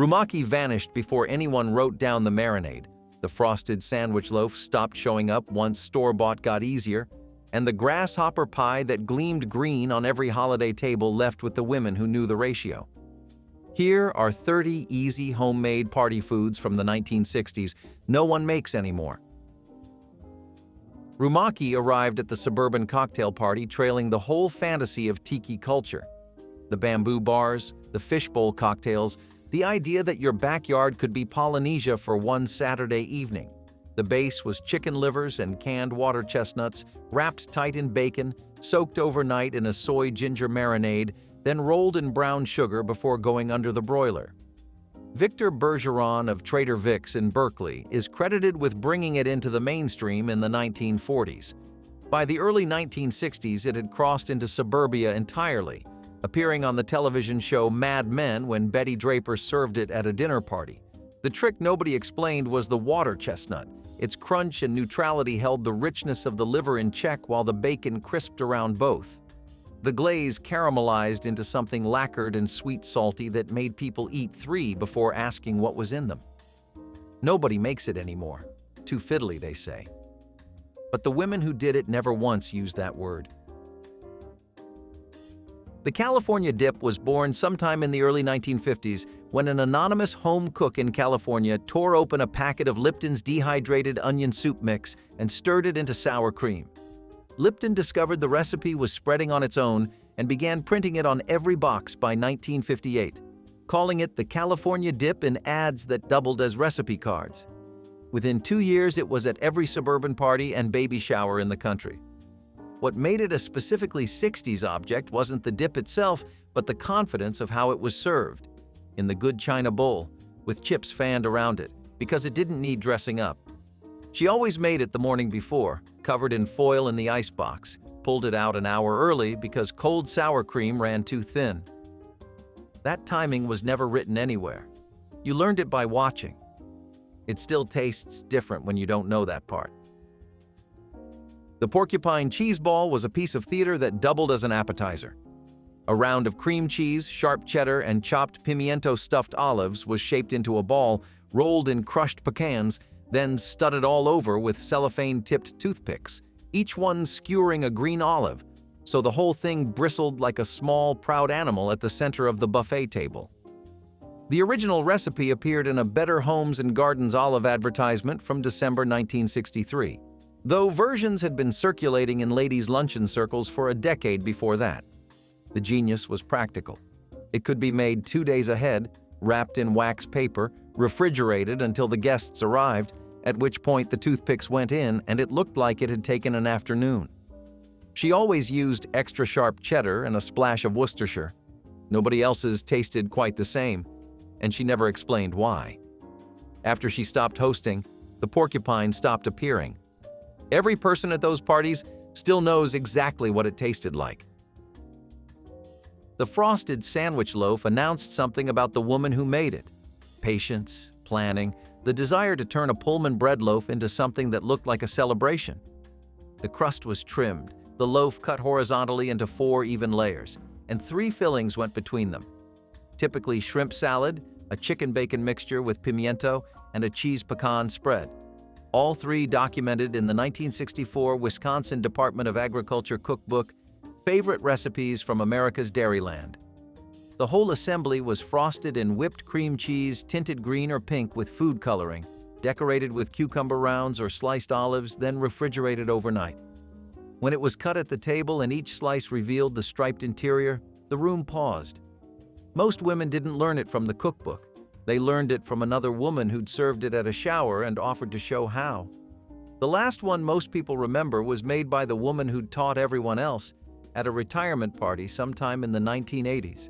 Rumaki vanished before anyone wrote down the marinade. The frosted sandwich loaf stopped showing up once store-bought got easier, and the grasshopper pie that gleamed green on every holiday table left with the women who knew the ratio. Here are 30 easy homemade party foods from the 1960s no one makes anymore. Rumaki arrived at the suburban cocktail party trailing the whole fantasy of tiki culture. The bamboo bars, the fishbowl cocktails, the idea that your backyard could be Polynesia for one Saturday evening. The base was chicken livers and canned water chestnuts, wrapped tight in bacon, soaked overnight in a soy ginger marinade, then rolled in brown sugar before going under the broiler. Victor Bergeron of Trader Vic's in Berkeley is credited with bringing it into the mainstream in the 1940s. By the early 1960s, it had crossed into suburbia entirely, appearing on the television show Mad Men when Betty Draper served it at a dinner party. The trick nobody explained was the water chestnut. Its crunch and neutrality held the richness of the liver in check while the bacon crisped around both. The glaze caramelized into something lacquered and sweet-salty that made people eat 3 before asking what was in them. Nobody makes it anymore. Too fiddly, they say. But the women who did it never once used that word. The California dip was born sometime in the early 1950s when an anonymous home cook in California tore open a packet of Lipton's dehydrated onion soup mix and stirred it into sour cream. Lipton discovered the recipe was spreading on its own and began printing it on every box by 1958, calling it the California dip in ads that doubled as recipe cards. Within 2 years, it was at every suburban party and baby shower in the country. What made it a specifically 60s object wasn't the dip itself, but the confidence of how it was served. In the good china bowl, with chips fanned around it, because it didn't need dressing up. She always made it the morning before, covered in foil in the icebox, pulled it out an hour early because cold sour cream ran too thin. That timing was never written anywhere. You learned it by watching. It still tastes different when you don't know that part. The Porcupine cheese ball was a piece of theater that doubled as an appetizer. A round of cream cheese, sharp cheddar, and chopped pimiento stuffed olives was shaped into a ball, rolled in crushed pecans, then studded all over with cellophane-tipped toothpicks, each one skewering a green olive, so the whole thing bristled like a small, proud animal at the center of the buffet table. The original recipe appeared in a Better Homes and Gardens olive advertisement from December 1963. Though versions had been circulating in ladies' luncheon circles for a decade before that. The genius was practical. It could be made 2 days ahead, wrapped in wax paper, refrigerated until the guests arrived, at which point the toothpicks went in and it looked like it had taken an afternoon. She always used extra sharp cheddar and a splash of Worcestershire. Nobody else's tasted quite the same, and she never explained why. After she stopped hosting, the Porcupine stopped appearing. Every person at those parties still knows exactly what it tasted like. The frosted sandwich loaf announced something about the woman who made it. Patience, planning, the desire to turn a Pullman bread loaf into something that looked like a celebration. The crust was trimmed, the loaf cut horizontally into 4 even layers, and 3 fillings went between them. Typically shrimp salad, a chicken-bacon mixture with pimiento, and a cheese pecan spread. All 3 documented in the 1964 Wisconsin Department of Agriculture cookbook, Favorite Recipes from America's Dairyland. The whole assembly was frosted in whipped cream cheese tinted green or pink with food coloring, decorated with cucumber rounds or sliced olives, then refrigerated overnight. When it was cut at the table and each slice revealed the striped interior, the room paused. Most women didn't learn it from the cookbook. They learned it from another woman who'd served it at a shower and offered to show how. The last one most people remember was made by the woman who'd taught everyone else at a retirement party sometime in the 1980s.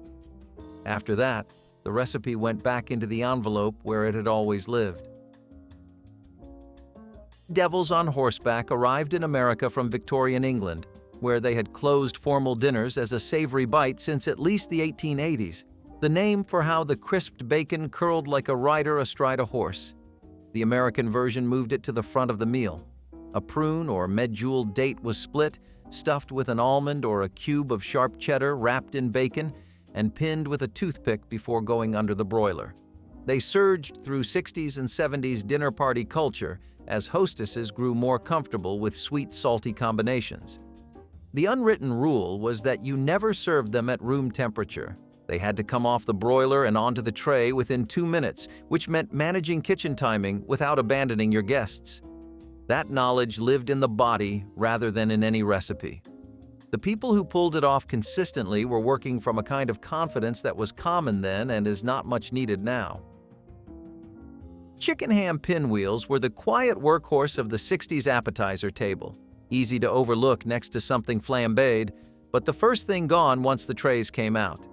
After that, the recipe went back into the envelope where it had always lived. Devils on horseback arrived in America from Victorian England, where they had closed formal dinners as a savory bite since at least the 1880s. The name for how the crisped bacon curled like a rider astride a horse. The American version moved it to the front of the meal. A prune or medjool date was split, stuffed with an almond or a cube of sharp cheddar wrapped in bacon, and pinned with a toothpick before going under the broiler. They surged through 60s and 70s dinner party culture as hostesses grew more comfortable with sweet, salty combinations. The unwritten rule was that you never served them at room temperature. They had to come off the broiler and onto the tray within 2 minutes, which meant managing kitchen timing without abandoning your guests. That knowledge lived in the body rather than in any recipe. The people who pulled it off consistently were working from a kind of confidence that was common then and is not much needed now. Chicken ham pinwheels were the quiet workhorse of the 60s appetizer table, easy to overlook next to something flambéed, but the first thing gone once the trays came out.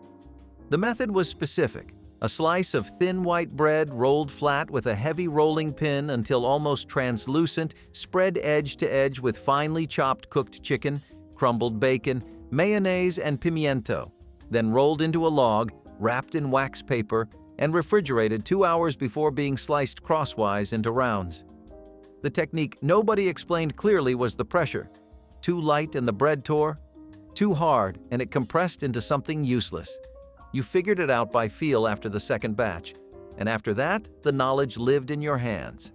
The method was specific: a slice of thin white bread rolled flat with a heavy rolling pin until almost translucent, spread edge to edge with finely chopped cooked chicken, crumbled bacon, mayonnaise, and pimiento, then rolled into a log, wrapped in wax paper, and refrigerated 2 hours before being sliced crosswise into rounds. The technique nobody explained clearly was the pressure. Too light and the bread tore, too hard and it compressed into something useless. You figured it out by feel after the second batch, and after that, the knowledge lived in your hands.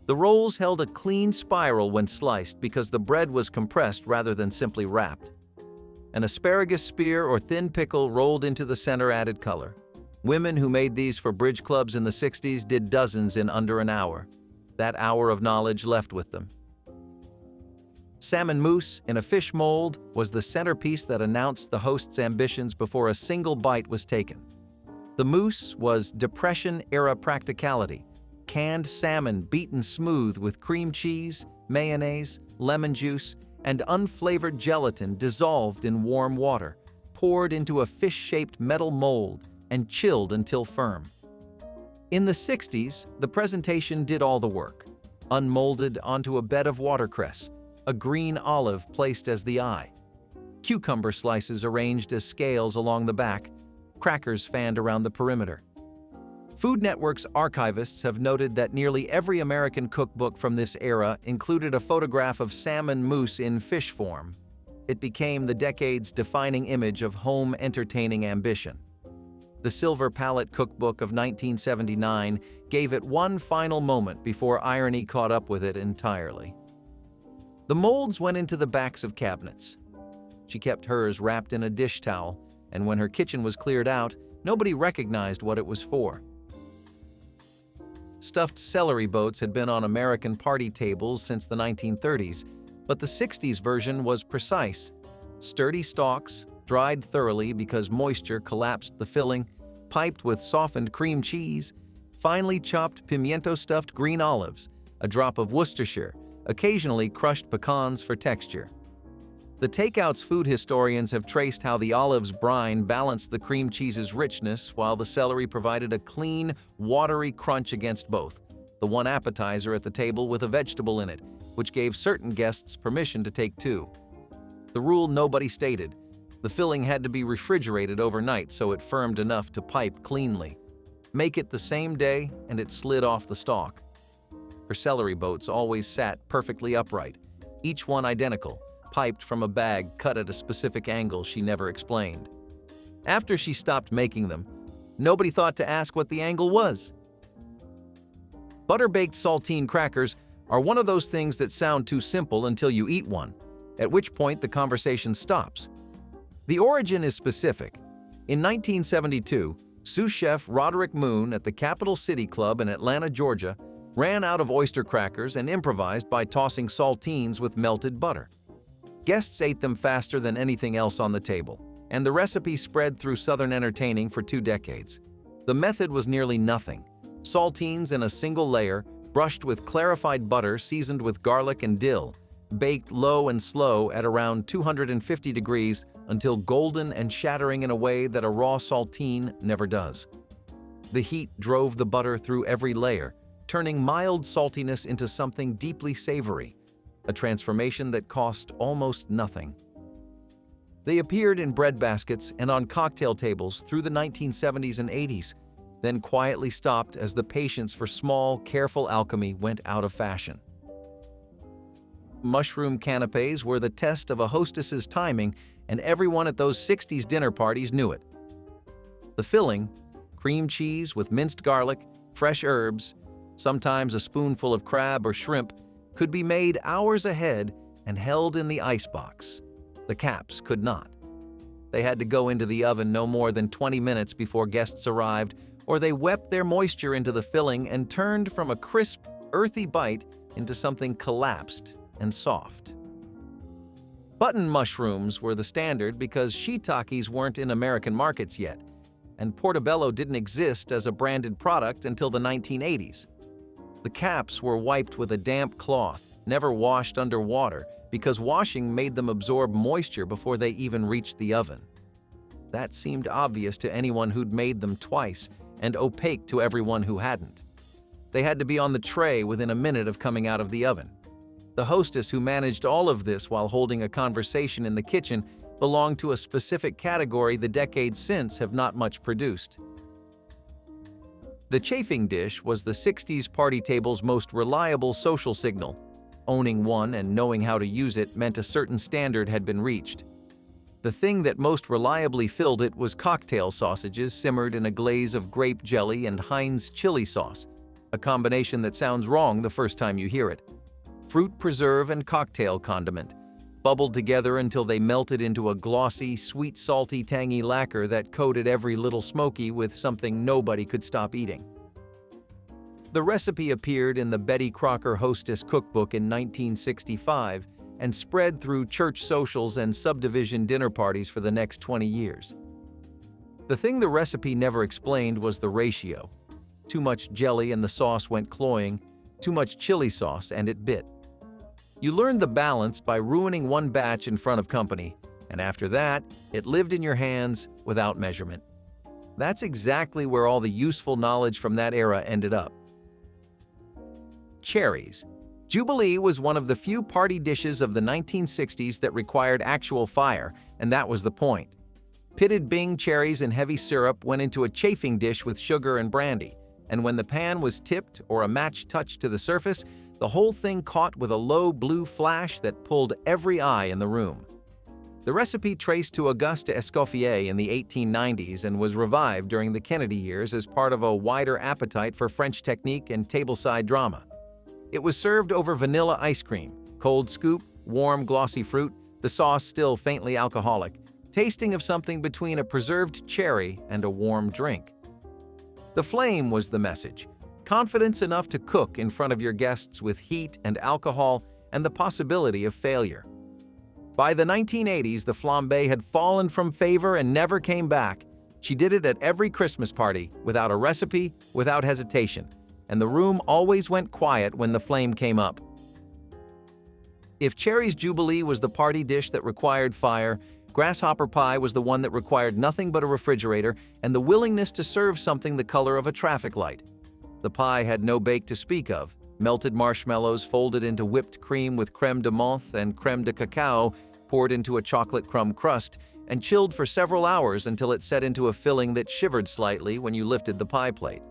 The rolls held a clean spiral when sliced because the bread was compressed rather than simply wrapped. An asparagus spear or thin pickle rolled into the center added color. Women who made these for bridge clubs in the 60s did dozens in under an hour. That hour of knowledge left with them. Salmon mousse in a fish mold was the centerpiece that announced the host's ambitions before a single bite was taken. The mousse was Depression-era practicality: canned salmon beaten smooth with cream cheese, mayonnaise, lemon juice, and unflavored gelatin dissolved in warm water, poured into a fish-shaped metal mold, and chilled until firm. In the 60s, the presentation did all the work. Unmolded onto a bed of watercress, a green olive placed as the eye, cucumber slices arranged as scales along the back, crackers fanned around the perimeter. Food Network's archivists have noted that nearly every American cookbook from this era included a photograph of salmon mousse in fish form. It became the decade's defining image of home entertaining ambition. The Silver Palette Cookbook of 1979 gave it one final moment before irony caught up with it entirely. The molds went into the backs of cabinets. She kept hers wrapped in a dish towel, and when her kitchen was cleared out, nobody recognized what it was for. Stuffed celery boats had been on American party tables since the 1930s, but the 60s version was precise. Sturdy stalks, dried thoroughly because moisture collapsed the filling, piped with softened cream cheese, finely chopped pimiento-stuffed green olives, a drop of Worcestershire, occasionally crushed pecans for texture. The takeout's food historians have traced how the olive's brine balanced the cream cheese's richness while the celery provided a clean, watery crunch against both, the one appetizer at the table with a vegetable in it, which gave certain guests permission to take two. The rule nobody stated: the filling had to be refrigerated overnight so it firmed enough to pipe cleanly. Make it the same day and it slid off the stalk. Her celery boats always sat perfectly upright, each one identical, piped from a bag cut at a specific angle she never explained. After she stopped making them, nobody thought to ask what the angle was. Butter-baked saltine crackers are one of those things that sound too simple until you eat one, at which point the conversation stops. The origin is specific. In 1972, sous chef Roderick Moon at the Capital City Club in Atlanta, Georgia, ran out of oyster crackers and improvised by tossing saltines with melted butter. Guests ate them faster than anything else on the table, and the recipe spread through Southern entertaining for 2 decades. The method was nearly nothing: saltines in a single layer, brushed with clarified butter seasoned with garlic and dill, baked low and slow at around 250 degrees until golden and shattering in a way that a raw saltine never does. The heat drove the butter through every layer, turning mild saltiness into something deeply savory, a transformation that cost almost nothing. They appeared in bread baskets and on cocktail tables through the 1970s and 80s, then quietly stopped as the patience for small, careful alchemy went out of fashion. Mushroom canapes were the test of a hostess's timing, and everyone at those 60s dinner parties knew it. The filling, cream cheese with minced garlic, fresh herbs, sometimes a spoonful of crab or shrimp, could be made hours ahead and held in the icebox. The caps could not. They had to go into the oven no more than 20 minutes before guests arrived, or they wept their moisture into the filling and turned from a crisp, earthy bite into something collapsed and soft. Button mushrooms were the standard because shiitakes weren't in American markets yet, and portobello didn't exist as a branded product until the 1980s. The caps were wiped with a damp cloth, never washed under water, because washing made them absorb moisture before they even reached the oven. That seemed obvious to anyone who'd made them twice, and opaque to everyone who hadn't. They had to be on the tray within a minute of coming out of the oven. The hostess who managed all of this while holding a conversation in the kitchen belonged to a specific category the decades since have not much produced. The chafing dish was the 60s party table's most reliable social signal. Owning one and knowing how to use it meant a certain standard had been reached. The thing that most reliably filled it was cocktail sausages simmered in a glaze of grape jelly and Heinz chili sauce, a combination that sounds wrong the first time you hear it. Fruit preserve and cocktail condiment, bubbled together until they melted into a glossy, sweet, salty, tangy lacquer that coated every little smoky with something nobody could stop eating. The recipe appeared in the Betty Crocker Hostess Cookbook in 1965 and spread through church socials and subdivision dinner parties for the next 20 years. The thing the recipe never explained was the ratio. Too much jelly and the sauce went cloying, too much chili sauce and it bit. You learned the balance by ruining one batch in front of company, and after that, it lived in your hands without measurement. That's exactly where all the useful knowledge from that era ended up. Cherries. Jubilee was one of the few party dishes of the 1960s that required actual fire, and that was the point. Pitted Bing cherries in heavy syrup went into a chafing dish with sugar and brandy, and when the pan was tipped or a match touched to the surface, the whole thing caught with a low blue flash that pulled every eye in the room. The recipe traced to Auguste Escoffier in the 1890s and was revived during the Kennedy years as part of a wider appetite for French technique and tableside drama. It was served over vanilla ice cream, cold scoop, warm glossy fruit, the sauce still faintly alcoholic, tasting of something between a preserved cherry and a warm drink. The flame was the message. Confidence enough to cook in front of your guests with heat and alcohol and the possibility of failure. By the 1980s, the flambe had fallen from favor and never came back. She did it at every Christmas party, without a recipe, without hesitation, and the room always went quiet when the flame came up. If Cherries Jubilee was the party dish that required fire, Grasshopper pie was the one that required nothing but a refrigerator and the willingness to serve something the color of a traffic light. The pie had no bake to speak of. Melted marshmallows folded into whipped cream with crème de menthe and crème de cacao poured into a chocolate crumb crust and chilled for several hours until it set into a filling that shivered slightly when you lifted the pie plate.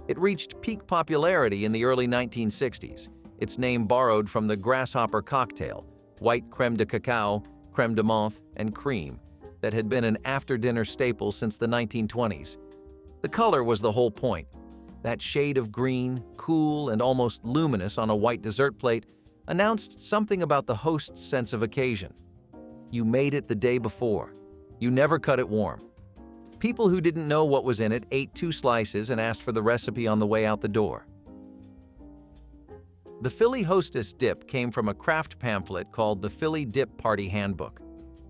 It reached peak popularity in the early 1960s, its name borrowed from the Grasshopper cocktail, white crème de cacao, crème de menthe, and cream, that had been an after-dinner staple since the 1920s. The color was the whole point. That shade of green, cool and almost luminous on a white dessert plate, announced something about the host's sense of occasion. You made it the day before. You never cut it warm. People who didn't know what was in it ate 2 slices and asked for the recipe on the way out the door. The Philly Hostess Dip came from a craft pamphlet called the Philly Dip Party Handbook,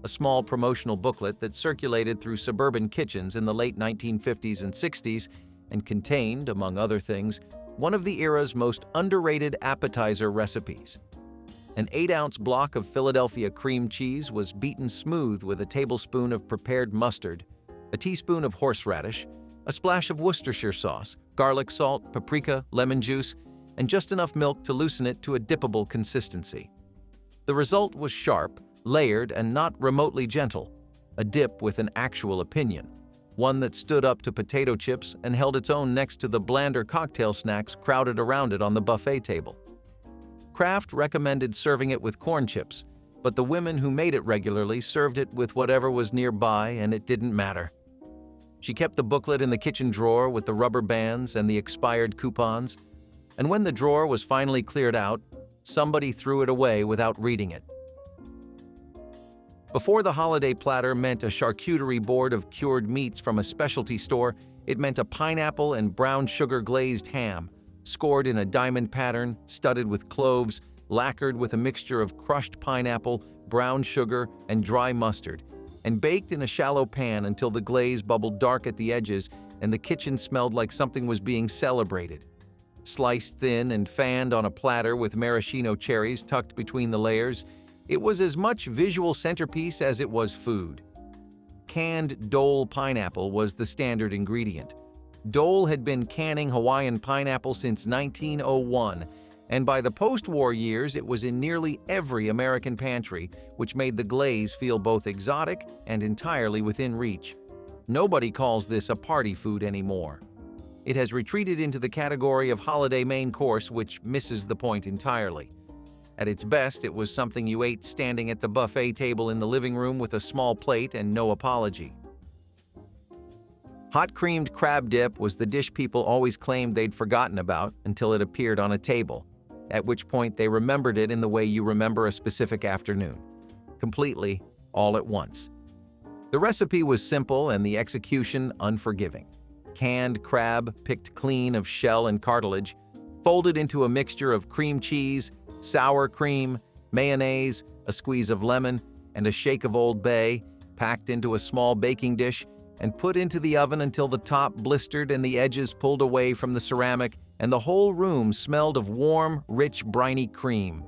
a small promotional booklet that circulated through suburban kitchens in the late 1950s and 60s and contained, among other things, one of the era's most underrated appetizer recipes. An 8-ounce block of Philadelphia cream cheese was beaten smooth with a tablespoon of prepared mustard, a teaspoon of horseradish, a splash of Worcestershire sauce, garlic salt, paprika, lemon juice, and just enough milk to loosen it to a dippable consistency. The result was sharp, layered, and not remotely gentle, a dip with an actual opinion, one that stood up to potato chips and held its own next to the blander cocktail snacks crowded around it on the buffet table. Kraft recommended serving it with corn chips, but the women who made it regularly served it with whatever was nearby and it didn't matter. She kept the booklet in the kitchen drawer with the rubber bands and the expired coupons, and when the drawer was finally cleared out, somebody threw it away without reading it. Before the holiday platter meant a charcuterie board of cured meats from a specialty store, it meant a pineapple and brown sugar glazed ham, scored in a diamond pattern, studded with cloves, lacquered with a mixture of crushed pineapple, brown sugar, and dry mustard, and baked in a shallow pan until the glaze bubbled dark at the edges and the kitchen smelled like something was being celebrated. Sliced thin and fanned on a platter with maraschino cherries tucked between the layers, it was as much visual centerpiece as it was food. Canned Dole pineapple was the standard ingredient. Dole had been canning Hawaiian pineapple since 1901, and by the post-war years it was in nearly every American pantry, which made the glaze feel both exotic and entirely within reach. Nobody calls this a party food anymore. It has retreated into the category of holiday main course, which misses the point entirely. At its best, it was something you ate standing at the buffet table in the living room with a small plate and no apology. Hot creamed crab dip was the dish people always claimed they'd forgotten about until it appeared on a table, at which point they remembered it in the way you remember a specific afternoon. Completely, all at once. The recipe was simple and the execution unforgiving. Canned crab, picked clean of shell and cartilage, folded into a mixture of cream cheese, sour cream, mayonnaise, a squeeze of lemon, and a shake of Old Bay, packed into a small baking dish, and put into the oven until the top blistered and the edges pulled away from the ceramic, and the whole room smelled of warm, rich, briny cream.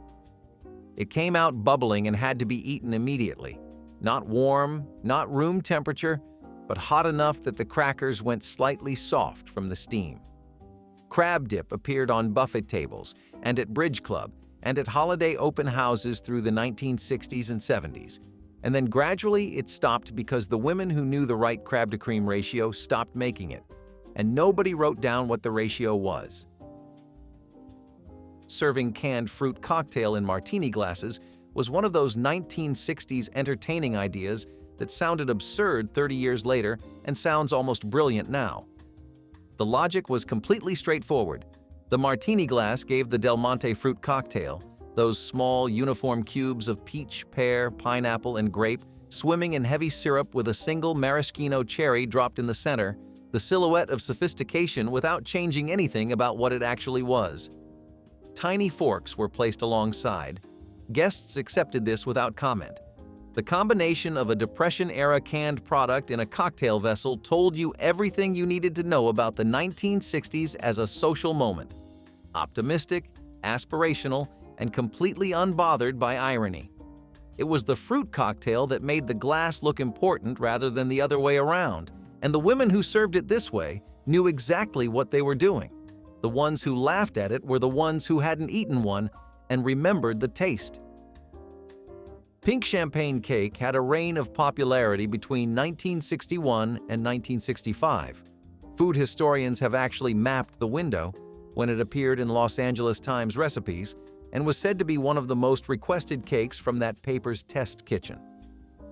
It came out bubbling and had to be eaten immediately. Not warm, not room temperature, but hot enough that the crackers went slightly soft from the steam. Crab dip appeared on buffet tables and at bridge club and at holiday open houses through the 1960s and 70s. And then gradually it stopped because the women who knew the right crab-to-cream ratio stopped making it, and nobody wrote down what the ratio was. Serving canned fruit cocktail in martini glasses was one of those 1960s entertaining ideas that sounded absurd 30 years later and sounds almost brilliant now. The logic was completely straightforward. The martini glass gave the Del Monte fruit cocktail, those small, uniform cubes of peach, pear, pineapple, and grape, swimming in heavy syrup with a single maraschino cherry dropped in the center, the silhouette of sophistication without changing anything about what it actually was. Tiny forks were placed alongside. Guests accepted this without comment. The combination of a Depression-era canned product in a cocktail vessel told you everything you needed to know about the 1960s as a social moment. Optimistic, aspirational, and completely unbothered by irony. It was the fruit cocktail that made the glass look important rather than the other way around, and the women who served it this way knew exactly what they were doing. The ones who laughed at it were the ones who hadn't eaten one and remembered the taste. Pink champagne cake had a reign of popularity between 1961 and 1965. Food historians have actually mapped the window when it appeared in Los Angeles Times recipes and was said to be one of the most requested cakes from that paper's test kitchen.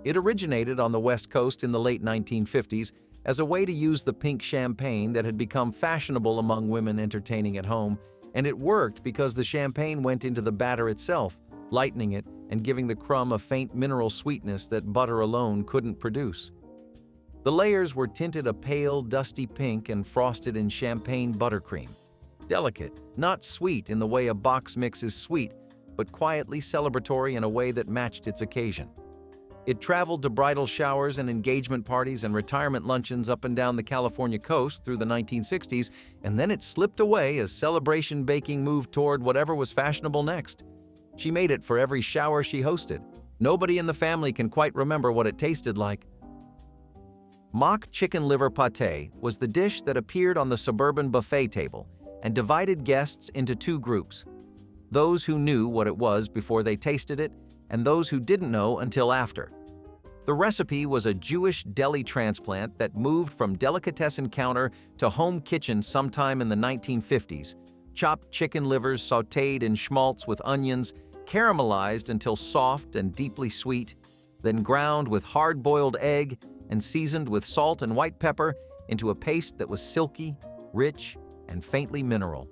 It originated on the West Coast in the late 1950s as a way to use the pink champagne that had become fashionable among women entertaining at home, and it worked because the champagne went into the batter itself, lightening it and giving the crumb a faint mineral sweetness that butter alone couldn't produce. The layers were tinted a pale, dusty pink and frosted in champagne buttercream. Delicate, not sweet in the way a box mix is sweet, but quietly celebratory in a way that matched its occasion. It traveled to bridal showers and engagement parties and retirement luncheons up and down the California coast through the 1960s, and then it slipped away as celebration baking moved toward whatever was fashionable next. She made it for every shower she hosted. Nobody in the family can quite remember what it tasted like. Mock chicken liver pâté was the dish that appeared on the suburban buffet table and divided guests into two groups: those who knew what it was before they tasted it, and those who didn't know until after. The recipe was a Jewish deli transplant that moved from delicatessen counter to home kitchen sometime in the 1950s. Chopped chicken livers sautéed in schmaltz with onions, caramelized until soft and deeply sweet, then ground with hard-boiled egg and seasoned with salt and white pepper into a paste that was silky, rich, and faintly mineral.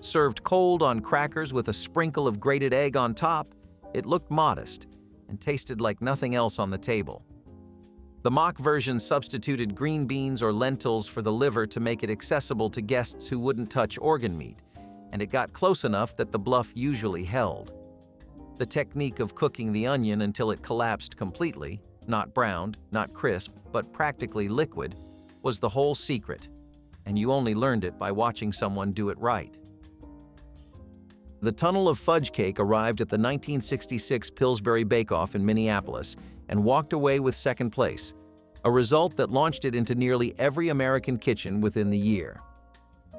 Served cold on crackers with a sprinkle of grated egg on top, it looked modest and tasted like nothing else on the table. The mock version substituted green beans or lentils for the liver to make it accessible to guests who wouldn't touch organ meat, and it got close enough that the bluff usually held. The technique of cooking the onion until it collapsed completely, not browned, not crisp, but practically liquid, was the whole secret, and you only learned it by watching someone do it right. The tunnel of fudge cake arrived at the 1966 Pillsbury Bake-Off in Minneapolis and walked away with second place, a result that launched it into nearly every American kitchen within the year.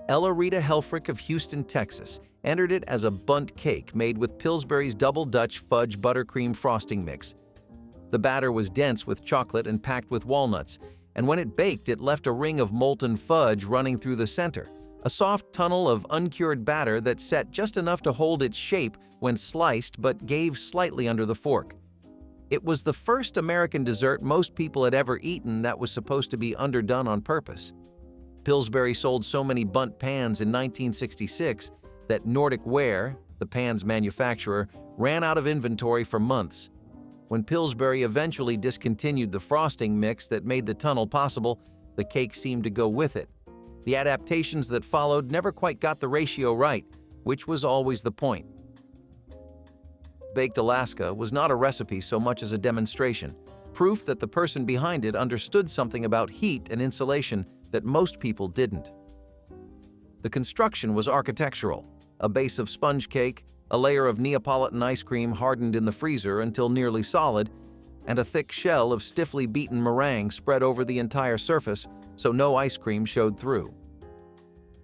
Ella Rita Helfrich of Houston, Texas, entered it as a bundt cake made with Pillsbury's Double Dutch fudge buttercream frosting mix. The batter was dense with chocolate and packed with walnuts, and when it baked, it left a ring of molten fudge running through the center, a soft tunnel of uncured batter that set just enough to hold its shape when sliced but gave slightly under the fork. It was the first American dessert most people had ever eaten that was supposed to be underdone on purpose. Pillsbury sold so many bundt pans in 1966 that Nordic Ware, the pan's manufacturer, ran out of inventory for months. When Pillsbury eventually discontinued the frosting mix that made the tunnel possible, the cake seemed to go with it. The adaptations that followed never quite got the ratio right, which was always the point. Baked Alaska was not a recipe so much as a demonstration, proof that the person behind it understood something about heat and insulation that most people didn't. The construction was architectural, a base of sponge cake, a layer of Neapolitan ice cream hardened in the freezer until nearly solid, and a thick shell of stiffly beaten meringue spread over the entire surface so no ice cream showed through.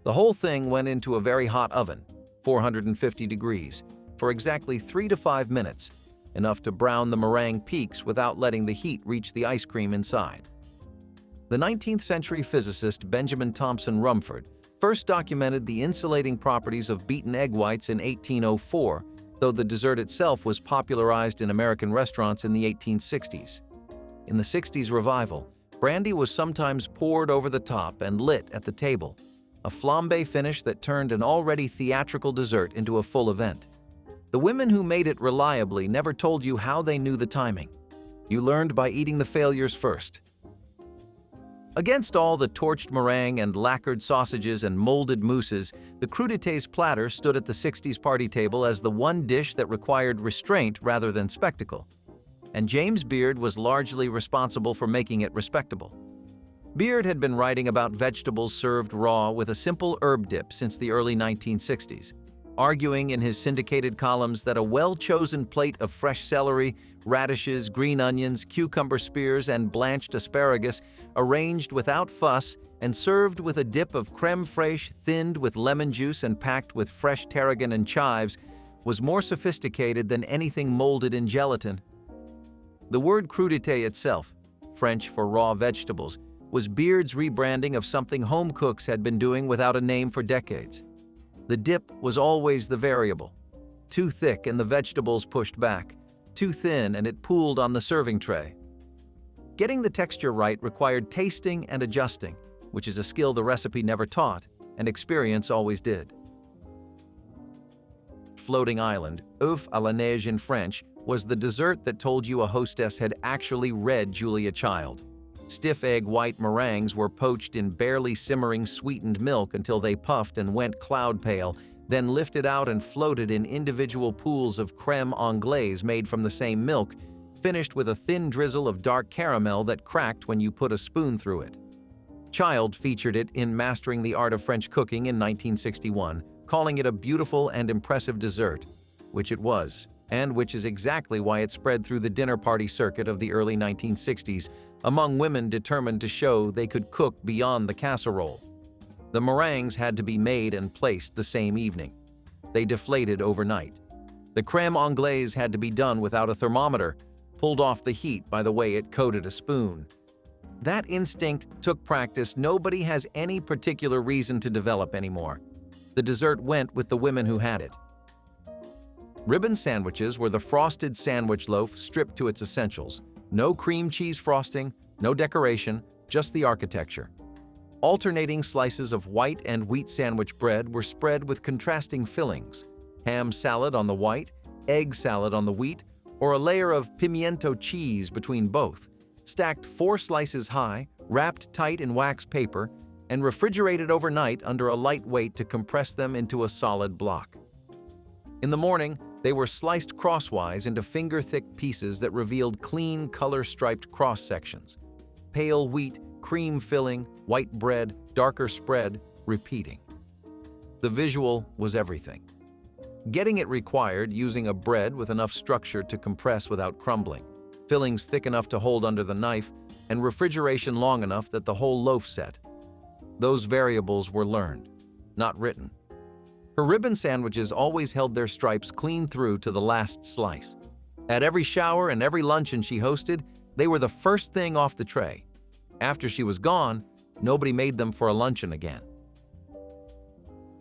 The whole thing went into a very hot oven, 450 degrees, for exactly 3 to 5 minutes, enough to brown the meringue peaks without letting the heat reach the ice cream inside. The 19th century physicist Benjamin Thompson Rumford first documented the insulating properties of beaten egg whites in 1804, though the dessert itself was popularized in American restaurants in the 1860s. In the 60s revival, brandy was sometimes poured over the top and lit at the table, a flambe finish that turned an already theatrical dessert into a full event. The women who made it reliably never told you how they knew the timing. You learned by eating the failures first. Against all the torched meringue and lacquered sausages and molded mousses, the Crudit's platter stood at the 60s party table as the one dish that required restraint rather than spectacle. And James Beard was largely responsible for making it respectable. Beard had been writing about vegetables served raw with a simple herb dip since the early 1960s, arguing in his syndicated columns that a well-chosen plate of fresh celery, radishes, green onions, cucumber spears, and blanched asparagus, arranged without fuss and served with a dip of crème fraîche thinned with lemon juice and packed with fresh tarragon and chives, was more sophisticated than anything molded in gelatin. The word crudité itself, French for raw vegetables, was Beard's rebranding of something home cooks had been doing without a name for decades. The dip was always the variable. Too thick and the vegetables pushed back. Too thin and it pooled on the serving tray. Getting the texture right required tasting and adjusting, which is a skill the recipe never taught, and experience always did. Floating island, œuf à la neige in French, was the dessert that told you a hostess had actually read Julia Child. Stiff egg white meringues were poached in barely simmering sweetened milk until they puffed and went cloud pale, then lifted out and floated in individual pools of crème anglaise made from the same milk, finished with a thin drizzle of dark caramel that cracked when you put a spoon through it. Child featured it in Mastering the Art of French Cooking in 1961, calling it a beautiful and impressive dessert, which it was, and which is exactly why it spread through the dinner party circuit of the early 1960s, among women determined to show they could cook beyond the casserole. The meringues had to be made and placed the same evening. They deflated overnight. The crème anglaise had to be done without a thermometer, pulled off the heat by the way it coated a spoon. That instinct took practice nobody has any particular reason to develop anymore. The dessert went with the women who had it. Ribbon sandwiches were the frosted sandwich loaf stripped to its essentials. No cream cheese frosting, no decoration, just the architecture. Alternating slices of white and wheat sandwich bread were spread with contrasting fillings: ham salad on the white, egg salad on the wheat, or a layer of pimiento cheese between both, stacked 4 slices high, wrapped tight in wax paper, and refrigerated overnight under a light weight to compress them into a solid block. In the morning, they were sliced crosswise into finger-thick pieces that revealed clean, color-striped cross-sections. Pale wheat, cream filling, white bread, darker spread, repeating. The visual was everything. Getting it required using a bread with enough structure to compress without crumbling, fillings thick enough to hold under the knife, and refrigeration long enough that the whole loaf set. Those variables were learned, not written. Her ribbon sandwiches always held their stripes clean through to the last slice. At every shower and every luncheon she hosted, they were the first thing off the tray. After she was gone, nobody made them for a luncheon again.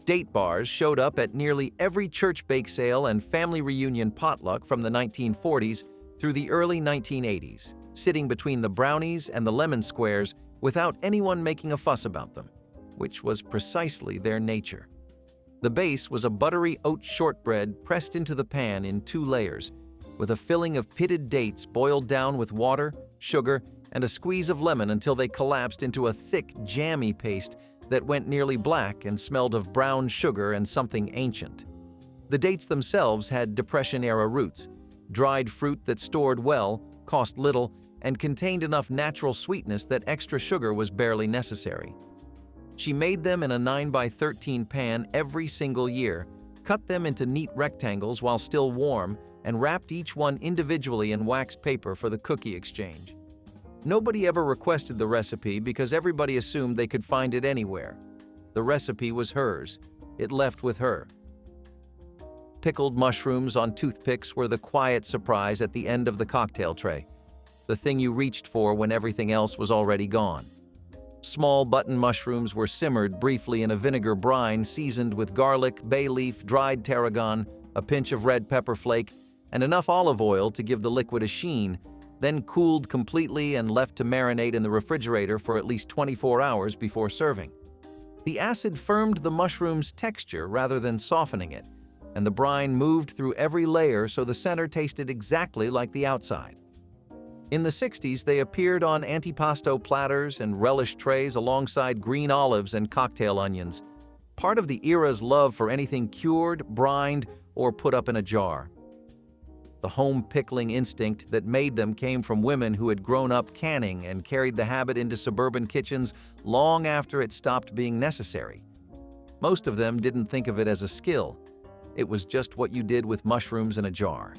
Date bars showed up at nearly every church bake sale and family reunion potluck from the 1940s through the early 1980s, sitting between the brownies and the lemon squares without anyone making a fuss about them, which was precisely their nature. The base was a buttery oat shortbread pressed into the pan in 2 layers, with a filling of pitted dates boiled down with water, sugar, and a squeeze of lemon until they collapsed into a thick, jammy paste that went nearly black and smelled of brown sugar and something ancient. The dates themselves had Depression-era roots, dried fruit that stored well, cost little, and contained enough natural sweetness that extra sugar was barely necessary. She made them in a 9x13 pan every single year, cut them into neat rectangles while still warm, and wrapped each one individually in wax paper for the cookie exchange. Nobody ever requested the recipe because everybody assumed they could find it anywhere. The recipe was hers. It left with her. Pickled mushrooms on toothpicks were the quiet surprise at the end of the cocktail tray, the thing you reached for when everything else was already gone. Small button mushrooms were simmered briefly in a vinegar brine seasoned with garlic, bay leaf, dried tarragon, a pinch of red pepper flake, and enough olive oil to give the liquid a sheen, then cooled completely and left to marinate in the refrigerator for at least 24 hours before serving. The acid firmed the mushroom's texture rather than softening it, and the brine moved through every layer so the center tasted exactly like the outside. In the 60s, they appeared on antipasto platters and relish trays alongside green olives and cocktail onions, part of the era's love for anything cured, brined, or put up in a jar. The home pickling instinct that made them came from women who had grown up canning and carried the habit into suburban kitchens long after it stopped being necessary. Most of them didn't think of it as a skill. It was just what you did with mushrooms in a jar.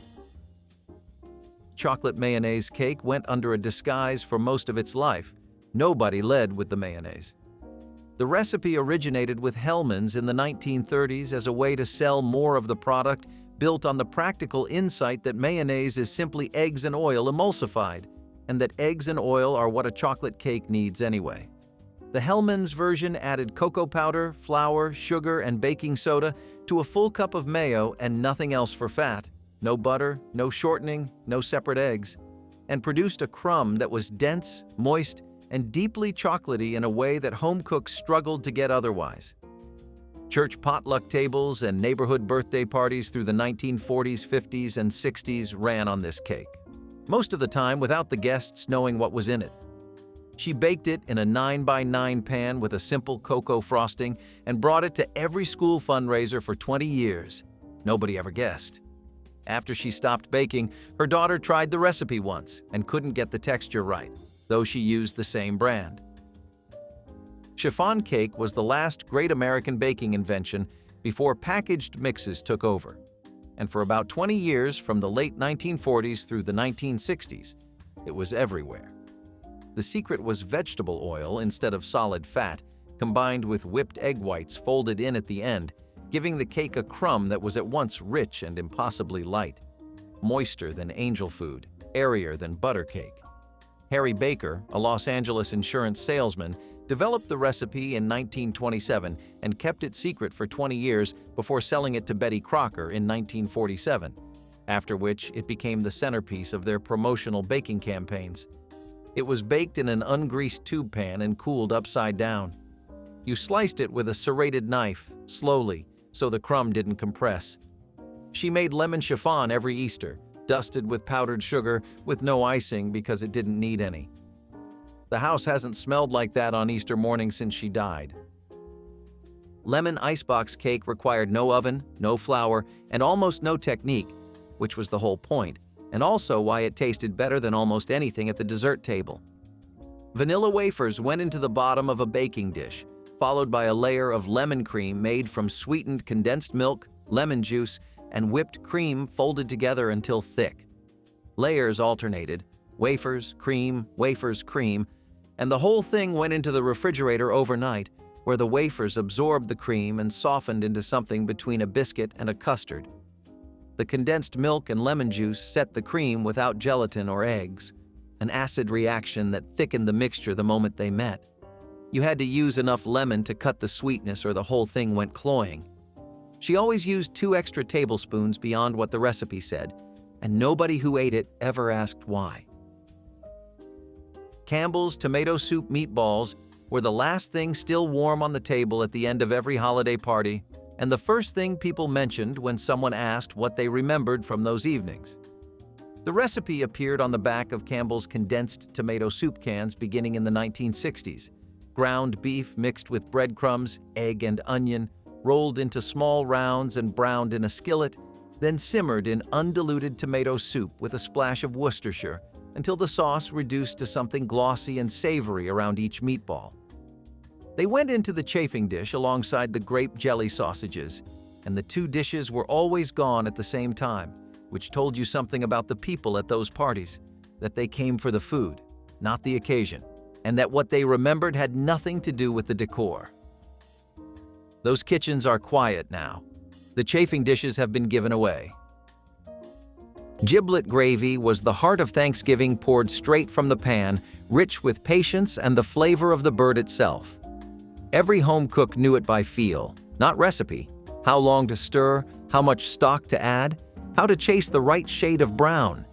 Chocolate mayonnaise cake went under a disguise for most of its life. Nobody led with the mayonnaise. The recipe originated with Hellmann's in the 1930s as a way to sell more of the product, built on the practical insight that mayonnaise is simply eggs and oil emulsified, and that eggs and oil are what a chocolate cake needs anyway. The Hellmann's version added cocoa powder, flour, sugar, and baking soda to a full cup of mayo and nothing else for fat. No butter, no shortening, no separate eggs, and produced a crumb that was dense, moist, and deeply chocolatey in a way that home cooks struggled to get otherwise. Church potluck tables and neighborhood birthday parties through the 1940s, 50s, and 60s ran on this cake, most of the time without the guests knowing what was in it. She baked it in a 9x9 pan with a simple cocoa frosting and brought it to every school fundraiser for 20 years. Nobody ever guessed. After she stopped baking, her daughter tried the recipe once and couldn't get the texture right, though she used the same brand. Chiffon cake was the last great American baking invention before packaged mixes took over. And for about 20 years, from the late 1940s through the 1960s, it was everywhere. The secret was vegetable oil instead of solid fat, combined with whipped egg whites folded in at the end, giving the cake a crumb that was at once rich and impossibly light, moister than angel food, airier than butter cake. Harry Baker, a Los Angeles insurance salesman, developed the recipe in 1927 and kept it secret for 20 years before selling it to Betty Crocker in 1947, after which it became the centerpiece of their promotional baking campaigns. It was baked in an ungreased tube pan and cooled upside down. You sliced it with a serrated knife, slowly, so the crumb didn't compress. She made lemon chiffon every Easter, dusted with powdered sugar, with no icing because it didn't need any. The house hasn't smelled like that on Easter morning since she died. Lemon icebox cake required no oven, no flour, and almost no technique, which was the whole point, and also why it tasted better than almost anything at the dessert table. Vanilla wafers went into the bottom of a baking dish, followed by a layer of lemon cream made from sweetened condensed milk, lemon juice, and whipped cream folded together until thick. Layers alternated, wafers, cream, and the whole thing went into the refrigerator overnight, where the wafers absorbed the cream and softened into something between a biscuit and a custard. The condensed milk and lemon juice set the cream without gelatin or eggs, an acid reaction that thickened the mixture the moment they met. You had to use enough lemon to cut the sweetness or the whole thing went cloying. She always used 2 extra tablespoons beyond what the recipe said, and nobody who ate it ever asked why. Campbell's tomato soup meatballs were the last thing still warm on the table at the end of every holiday party, and the first thing people mentioned when someone asked what they remembered from those evenings. The recipe appeared on the back of Campbell's condensed tomato soup cans beginning in the 1960s. Ground beef mixed with breadcrumbs, egg, and onion, rolled into small rounds and browned in a skillet, then simmered in undiluted tomato soup with a splash of Worcestershire until the sauce reduced to something glossy and savory around each meatball. They went into the chafing dish alongside the grape jelly sausages, and the 2 dishes were always gone at the same time, which told you something about the people at those parties, that they came for the food, not the occasion, and that what they remembered had nothing to do with the decor. Those kitchens are quiet now. The chafing dishes have been given away. Giblet gravy was the heart of Thanksgiving, poured straight from the pan, rich with patience and the flavor of the bird itself. Every home cook knew it by feel, not recipe. How long to stir, how much stock to add, how to chase the right shade of brown.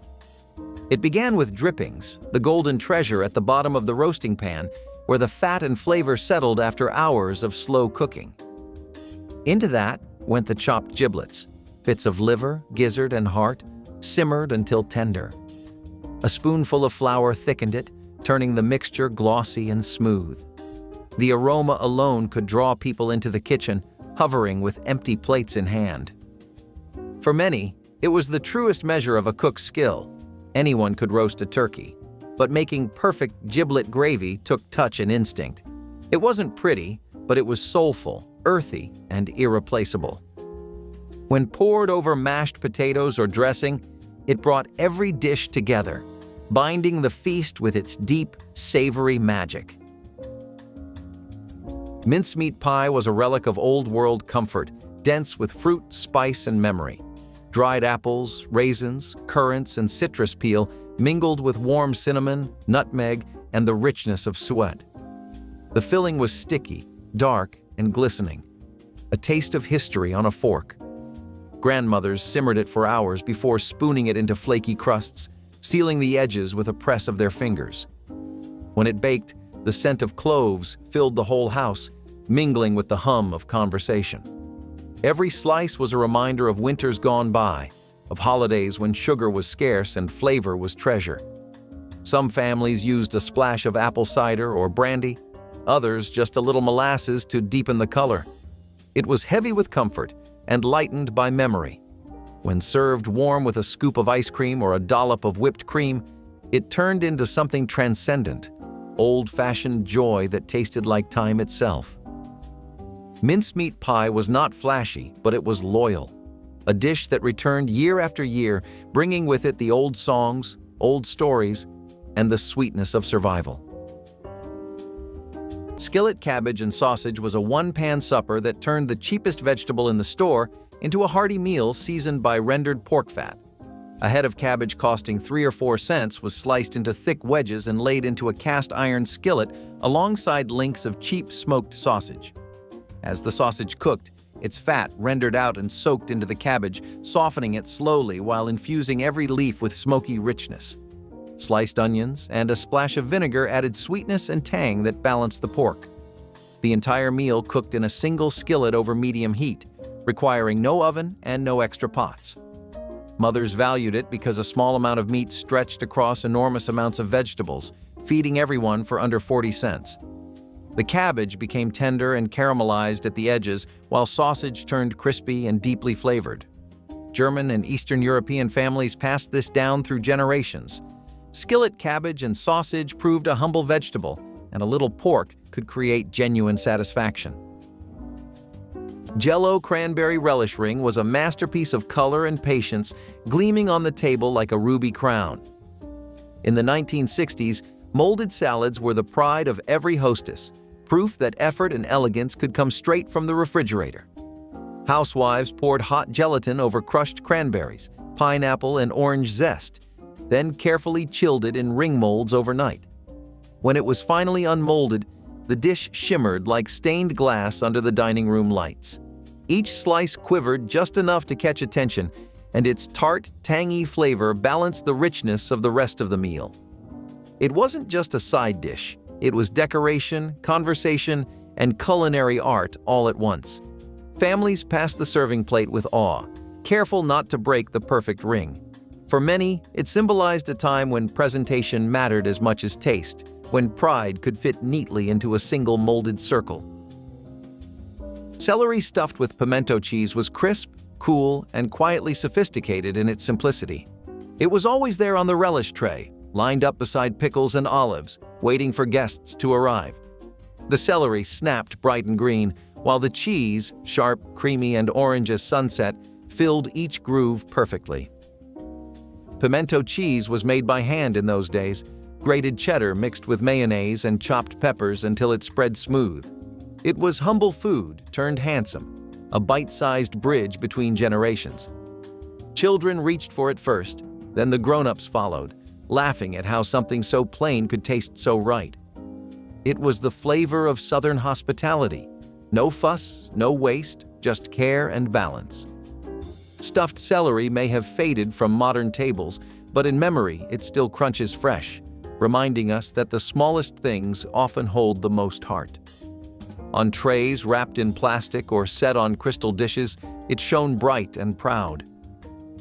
It began with drippings, the golden treasure at the bottom of the roasting pan, where the fat and flavor settled after hours of slow cooking. Into that went the chopped giblets, bits of liver, gizzard, and heart, simmered until tender. A spoonful of flour thickened it, turning the mixture glossy and smooth. The aroma alone could draw people into the kitchen, hovering with empty plates in hand. For many, it was the truest measure of a cook's skill. Anyone could roast a turkey, but making perfect giblet gravy took touch and instinct. It wasn't pretty, but it was soulful, earthy, and irreplaceable. When poured over mashed potatoes or dressing, it brought every dish together, binding the feast with its deep, savory magic. Mincemeat pie was a relic of old-world comfort, dense with fruit, spice, and memory. Dried apples, raisins, currants, and citrus peel mingled with warm cinnamon, nutmeg, and the richness of suet. The filling was sticky, dark, and glistening, a taste of history on a fork. Grandmothers simmered it for hours before spooning it into flaky crusts, sealing the edges with a press of their fingers. When it baked, the scent of cloves filled the whole house, mingling with the hum of conversation. Every slice was a reminder of winters gone by, of holidays when sugar was scarce and flavor was treasure. Some families used a splash of apple cider or brandy, others just a little molasses to deepen the color. It was heavy with comfort and lightened by memory. When served warm with a scoop of ice cream or a dollop of whipped cream, it turned into something transcendent, old-fashioned joy that tasted like time itself. Mincemeat pie was not flashy, but it was loyal. A dish that returned year after year, bringing with it the old songs, old stories, and the sweetness of survival. Skillet cabbage and sausage was a one-pan supper that turned the cheapest vegetable in the store into a hearty meal seasoned by rendered pork fat. A head of cabbage costing 3 or 4 cents was sliced into thick wedges and laid into a cast-iron skillet alongside links of cheap smoked sausage. As the sausage cooked, its fat rendered out and soaked into the cabbage, softening it slowly while infusing every leaf with smoky richness. Sliced onions and a splash of vinegar added sweetness and tang that balanced the pork. The entire meal cooked in a single skillet over medium heat, requiring no oven and no extra pots. Mothers valued it because a small amount of meat stretched across enormous amounts of vegetables, feeding everyone for under 40 cents. The cabbage became tender and caramelized at the edges, while sausage turned crispy and deeply flavored. German and Eastern European families passed this down through generations. Skillet cabbage and sausage proved a humble vegetable, and a little pork could create genuine satisfaction. Jello cranberry relish ring was a masterpiece of color and patience, gleaming on the table like a ruby crown. In the 1960s, molded salads were the pride of every hostess, proof that effort and elegance could come straight from the refrigerator. Housewives poured hot gelatin over crushed cranberries, pineapple, and orange zest, then carefully chilled it in ring molds overnight. When it was finally unmolded, the dish shimmered like stained glass under the dining room lights. Each slice quivered just enough to catch attention, and its tart, tangy flavor balanced the richness of the rest of the meal. It wasn't just a side dish. It was decoration, conversation, and culinary art all at once. Families passed the serving plate with awe, careful not to break the perfect ring. For many, it symbolized a time when presentation mattered as much as taste, when pride could fit neatly into a single molded circle. Celery stuffed with pimento cheese was crisp, cool, and quietly sophisticated in its simplicity. It was always there on the relish tray, lined up beside pickles and olives, waiting for guests to arrive. The celery snapped bright and green, while the cheese, sharp, creamy, and orange as sunset, filled each groove perfectly. Pimento cheese was made by hand in those days, grated cheddar mixed with mayonnaise and chopped peppers until it spread smooth. It was humble food turned handsome, a bite-sized bridge between generations. Children reached for it first, then the grown-ups followed, laughing at how something so plain could taste so right. It was the flavor of Southern hospitality. No fuss, no waste, just care and balance. Stuffed celery may have faded from modern tables, but in memory it still crunches fresh, reminding us that the smallest things often hold the most heart. On trays wrapped in plastic or set on crystal dishes, it shone bright and proud.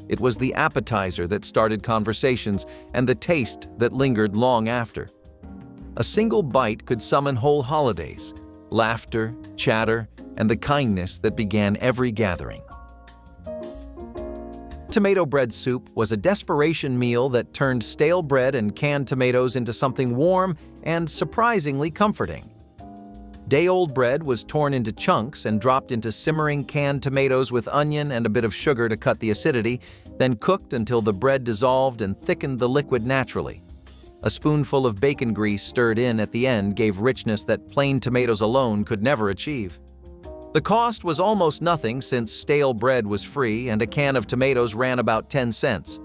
It was the appetizer that started conversations and the taste that lingered long after. A single bite could summon whole holidays, laughter, chatter, and the kindness that began every gathering. Tomato bread soup was a desperation meal that turned stale bread and canned tomatoes into something warm and surprisingly comforting. Day-old bread was torn into chunks and dropped into simmering canned tomatoes with onion and a bit of sugar to cut the acidity, then cooked until the bread dissolved and thickened the liquid naturally. A spoonful of bacon grease stirred in at the end gave richness that plain tomatoes alone could never achieve. The cost was almost nothing since stale bread was free and a can of tomatoes ran about 10 cents.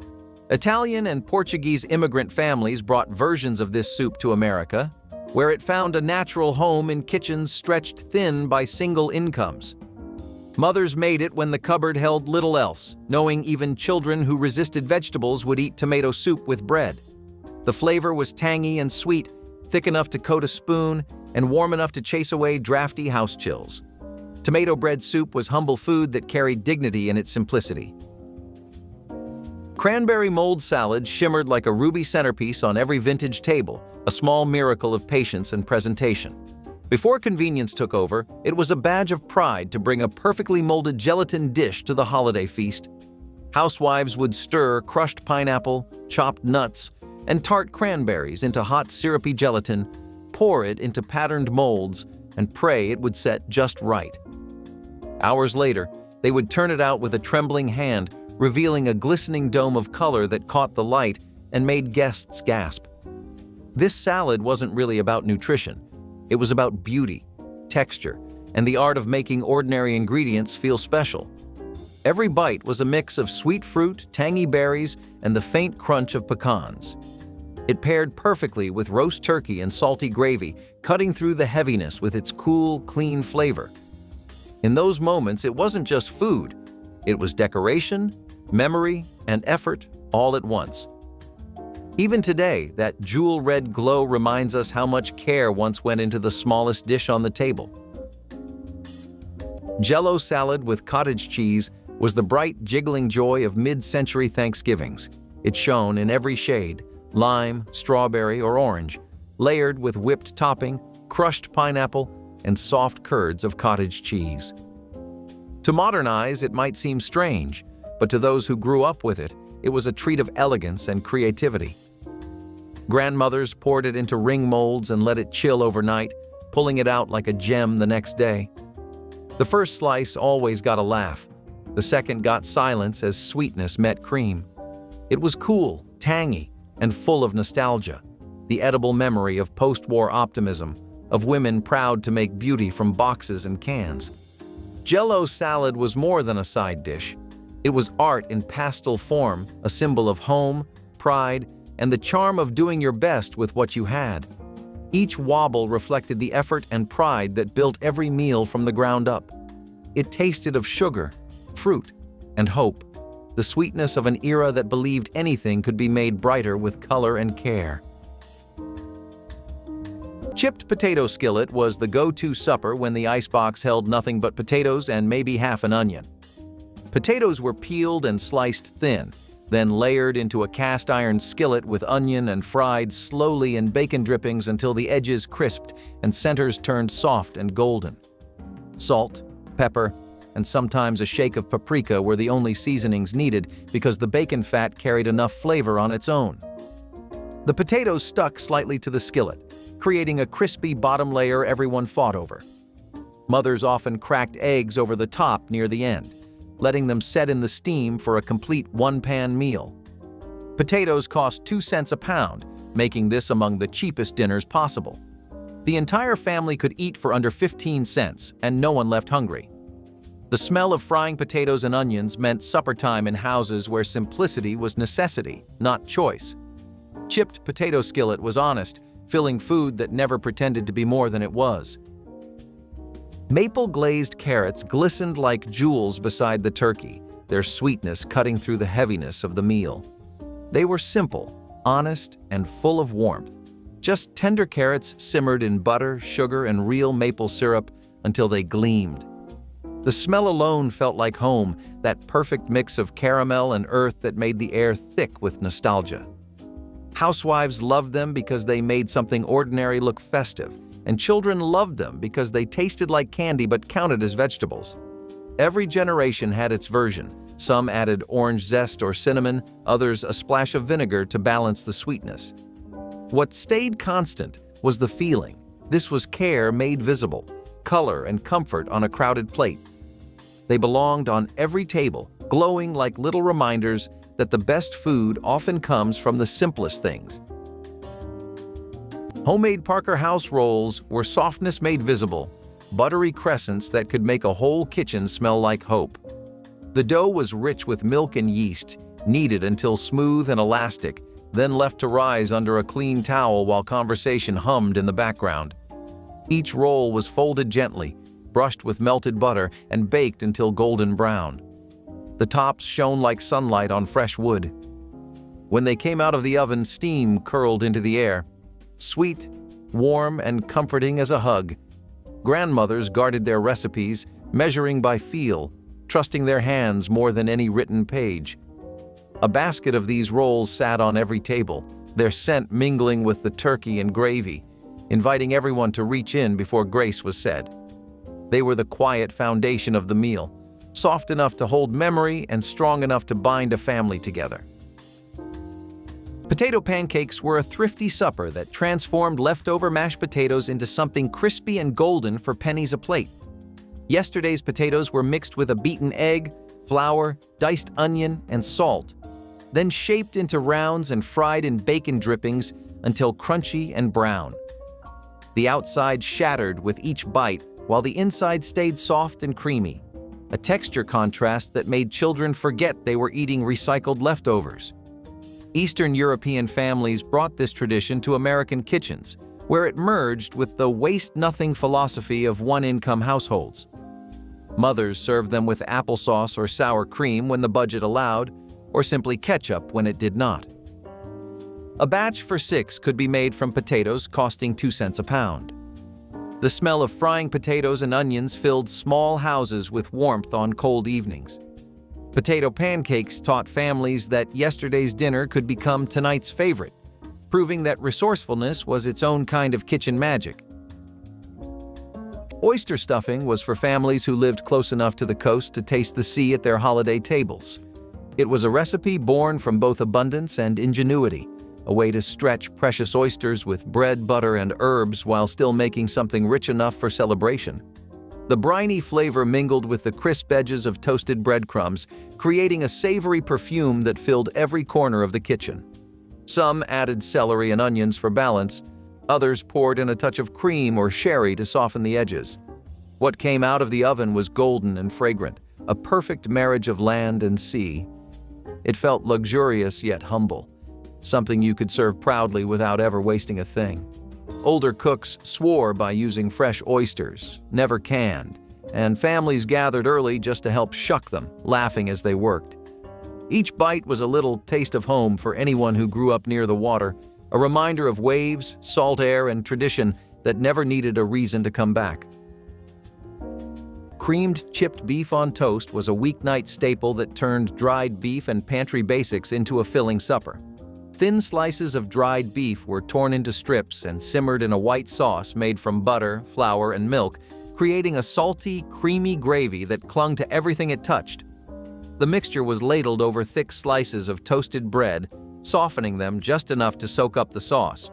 Italian and Portuguese immigrant families brought versions of this soup to America, where it found a natural home in kitchens stretched thin by single incomes. Mothers made it when the cupboard held little else, knowing even children who resisted vegetables would eat tomato soup with bread. The flavor was tangy and sweet, thick enough to coat a spoon, and warm enough to chase away drafty house chills. Tomato bread soup was humble food that carried dignity in its simplicity. Cranberry mold salad shimmered like a ruby centerpiece on every vintage table, a small miracle of patience and presentation. Before convenience took over, it was a badge of pride to bring a perfectly molded gelatin dish to the holiday feast. Housewives would stir crushed pineapple, chopped nuts, and tart cranberries into hot syrupy gelatin, pour it into patterned molds, and pray it would set just right. Hours later, they would turn it out with a trembling hand, revealing a glistening dome of color that caught the light and made guests gasp. This salad wasn't really about nutrition. It was about beauty, texture, and the art of making ordinary ingredients feel special. Every bite was a mix of sweet fruit, tangy berries, and the faint crunch of pecans. It paired perfectly with roast turkey and salty gravy, cutting through the heaviness with its cool, clean flavor. In those moments, it wasn't just food. It was decoration, memory, and effort all at once. Even today, that jewel-red glow reminds us how much care once went into the smallest dish on the table. Jello salad with cottage cheese was the bright, jiggling joy of mid-century Thanksgivings. It shone in every shade, lime, strawberry, or orange, layered with whipped topping, crushed pineapple, and soft curds of cottage cheese. To modernize, it might seem strange, but to those who grew up with it, it was a treat of elegance and creativity. Grandmothers poured it into ring molds and let it chill overnight, pulling it out like a gem the next day. The first slice always got a laugh. The second got silence as sweetness met cream. It was cool, tangy, and full of nostalgia, the edible memory of post-war optimism, of women proud to make beauty from boxes and cans. Jello salad was more than a side dish. It was art in pastel form, a symbol of home, pride, and the charm of doing your best with what you had. Each wobble reflected the effort and pride that built every meal from the ground up. It tasted of sugar, fruit, and hope, the sweetness of an era that believed anything could be made brighter with color and care. Chipped potato skillet was the go-to supper when the icebox held nothing but potatoes and maybe half an onion. Potatoes were peeled and sliced thin, then layered into a cast-iron skillet with onion and fried slowly in bacon drippings until the edges crisped and centers turned soft and golden. Salt, pepper, and sometimes a shake of paprika were the only seasonings needed because the bacon fat carried enough flavor on its own. The potatoes stuck slightly to the skillet, creating a crispy bottom layer everyone fought over. Mothers often cracked eggs over the top near the end, letting them set in the steam for a complete one-pan meal. Potatoes cost 2 cents a pound, making this among the cheapest dinners possible. The entire family could eat for under 15 cents, and no one left hungry. The smell of frying potatoes and onions meant supper time in houses where simplicity was necessity, not choice. Chipped potato skillet was honest, filling food that never pretended to be more than it was. Maple glazed carrots glistened like jewels beside the turkey, their sweetness cutting through the heaviness of the meal. They were simple, honest, and full of warmth. Just tender carrots simmered in butter, sugar, and real maple syrup until they gleamed. The smell alone felt like home, that perfect mix of caramel and earth that made the air thick with nostalgia. Housewives loved them because they made something ordinary look festive, and children loved them because they tasted like candy but counted as vegetables. Every generation had its version. Some added orange zest or cinnamon, others a splash of vinegar to balance the sweetness. What stayed constant was the feeling. This was care made visible, color and comfort on a crowded plate. They belonged on every table, glowing like little reminders that the best food often comes from the simplest things. Homemade Parker House rolls were softness made visible, buttery crescents that could make a whole kitchen smell like hope. The dough was rich with milk and yeast, kneaded until smooth and elastic, then left to rise under a clean towel while conversation hummed in the background. Each roll was folded gently, brushed with melted butter, and baked until golden brown. The tops shone like sunlight on fresh wood. When they came out of the oven, steam curled into the air. Sweet, warm, and comforting as a hug. Grandmothers guarded their recipes, measuring by feel, trusting their hands more than any written page. A basket of these rolls sat on every table, their scent mingling with the turkey and gravy, inviting everyone to reach in before grace was said. They were the quiet foundation of the meal, soft enough to hold memory and strong enough to bind a family together. Potato pancakes were a thrifty supper that transformed leftover mashed potatoes into something crispy and golden for pennies a plate. Yesterday's potatoes were mixed with a beaten egg, flour, diced onion, and salt, then shaped into rounds and fried in bacon drippings until crunchy and brown. The outside shattered with each bite, while the inside stayed soft and creamy, a texture contrast that made children forget they were eating recycled leftovers. Eastern European families brought this tradition to American kitchens, where it merged with the waste-nothing philosophy of one-income households. Mothers served them with applesauce or sour cream when the budget allowed, or simply ketchup when it did not. A batch for 6 could be made from potatoes costing 2 cents a pound. The smell of frying potatoes and onions filled small houses with warmth on cold evenings. Potato pancakes taught families that yesterday's dinner could become tonight's favorite, proving that resourcefulness was its own kind of kitchen magic. Oyster stuffing was for families who lived close enough to the coast to taste the sea at their holiday tables. It was a recipe born from both abundance and ingenuity, a way to stretch precious oysters with bread, butter, and herbs while still making something rich enough for celebration. The briny flavor mingled with the crisp edges of toasted breadcrumbs, creating a savory perfume that filled every corner of the kitchen. Some added celery and onions for balance. Others poured in a touch of cream or sherry to soften the edges. What came out of the oven was golden and fragrant, a perfect marriage of land and sea. It felt luxurious yet humble, something you could serve proudly without ever wasting a thing. Older cooks swore by using fresh oysters, never canned, and families gathered early just to help shuck them, laughing as they worked. Each bite was a little taste of home for anyone who grew up near the water, a reminder of waves, salt air, and tradition that never needed a reason to come back. Creamed chipped beef on toast was a weeknight staple that turned dried beef and pantry basics into a filling supper. Thin slices of dried beef were torn into strips and simmered in a white sauce made from butter, flour, and milk, creating a salty, creamy gravy that clung to everything it touched. The mixture was ladled over thick slices of toasted bread, softening them just enough to soak up the sauce.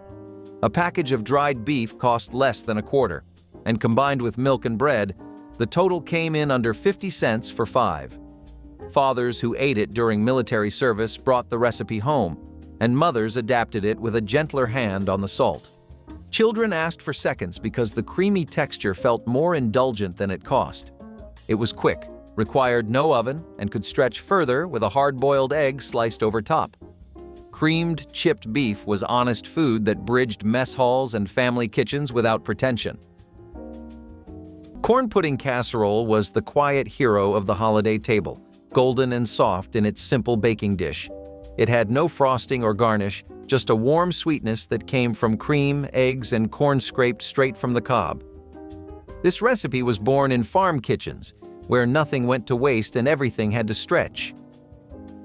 A package of dried beef cost less than a quarter, and combined with milk and bread, the total came in under 50 cents for 5. Fathers who ate it during military service brought the recipe home, and mothers adapted it with a gentler hand on the salt. Children asked for seconds because the creamy texture felt more indulgent than it cost. It was quick, required no oven, and could stretch further with a hard-boiled egg sliced over top. Creamed chipped beef was honest food that bridged mess halls and family kitchens without pretension. Corn pudding casserole was the quiet hero of the holiday table, golden and soft in its simple baking dish. It had no frosting or garnish, just a warm sweetness that came from cream, eggs, and corn scraped straight from the cob. This recipe was born in farm kitchens, where nothing went to waste and everything had to stretch.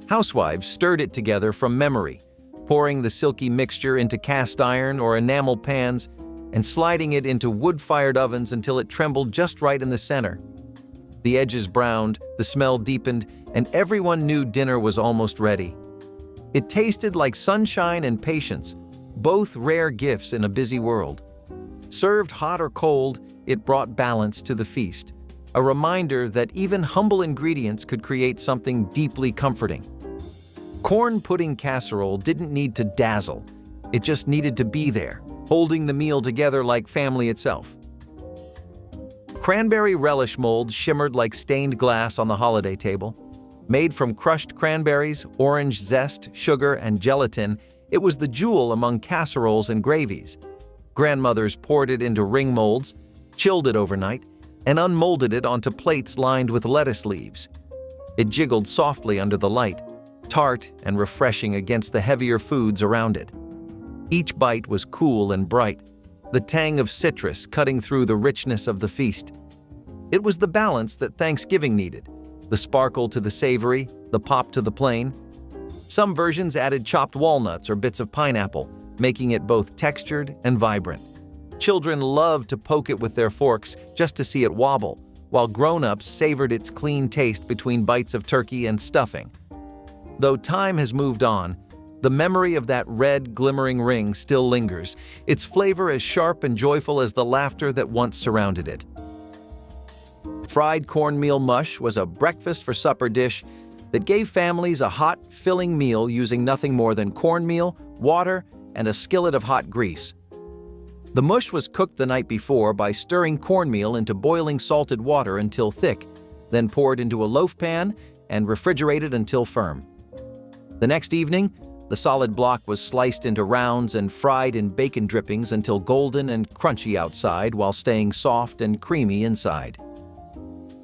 Housewives stirred it together from memory, pouring the silky mixture into cast iron or enamel pans and sliding it into wood-fired ovens until it trembled just right in the center. The edges browned, the smell deepened, and everyone knew dinner was almost ready. It tasted like sunshine and patience, both rare gifts in a busy world. Served hot or cold, it brought balance to the feast, a reminder that even humble ingredients could create something deeply comforting. Corn pudding casserole didn't need to dazzle. It just needed to be there, holding the meal together like family itself. Cranberry relish molds shimmered like stained glass on the holiday table. Made from crushed cranberries, orange zest, sugar, and gelatin, it was the jewel among casseroles and gravies. Grandmothers poured it into ring molds, chilled it overnight, and unmolded it onto plates lined with lettuce leaves. It jiggled softly under the light, tart and refreshing against the heavier foods around it. Each bite was cool and bright, the tang of citrus cutting through the richness of the feast. It was the balance that Thanksgiving needed, the sparkle to the savory, the pop to the plain. Some versions added chopped walnuts or bits of pineapple, making it both textured and vibrant. Children loved to poke it with their forks just to see it wobble, while grown-ups savored its clean taste between bites of turkey and stuffing. Though time has moved on, the memory of that red, glimmering ring still lingers, its flavor as sharp and joyful as the laughter that once surrounded it. Fried cornmeal mush was a breakfast for supper dish that gave families a hot, filling meal using nothing more than cornmeal, water, and a skillet of hot grease. The mush was cooked the night before by stirring cornmeal into boiling salted water until thick, then poured into a loaf pan and refrigerated until firm. The next evening, the solid block was sliced into rounds and fried in bacon drippings until golden and crunchy outside while staying soft and creamy inside.